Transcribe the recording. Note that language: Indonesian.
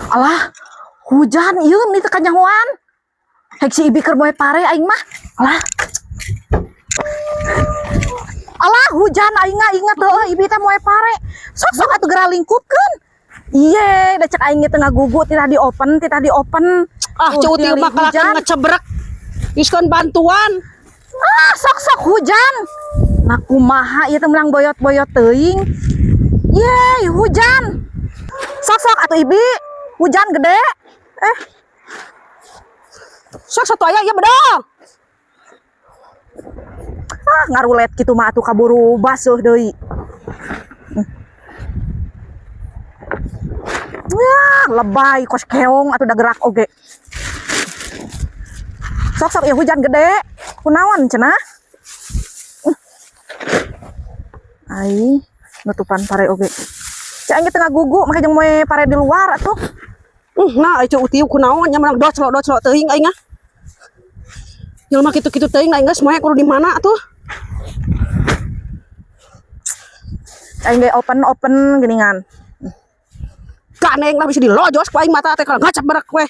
Alah, hujan ieu nih teu kanyahoan. Hek si Ibi keur moe pare aing mah. Alah. Alah, hujan aing ingat heuh Ibi teh moe pare. Sok-sok atuh geura lingkupkeun. Iye, da cek aing teh ngagugu titah di open. Ah, ceuti mah kalakeun ngecebrek. Iskeun bantuan. Ah, sok-sok hujan. Nah kumaha ieu teh menang boyot-boyot teuing. Yeay, hujan. Sok-sok atuh Ibi. Hujan gede. Sok satu aya ya bedong. Ah, ngarulet kitu mah atuh kaburu basuh deui. Wah, lebay kos keong atuh da gerak oge. Sok-sok ya hujan gede. Kunaon cenah? Ai, nutupan pare oge. Cek aing teh ngagugu make jeung moe pare di luar atuh. Nah, ieu utiu kunaon nya menang doclok teuing aing ah. Jelema kitu-kitu teuing aing geus moe kudu di mana atuh? Aing ge open geningan. Ganeng lah bisa dilojos ku aing mata teh kalau ngacap berak we.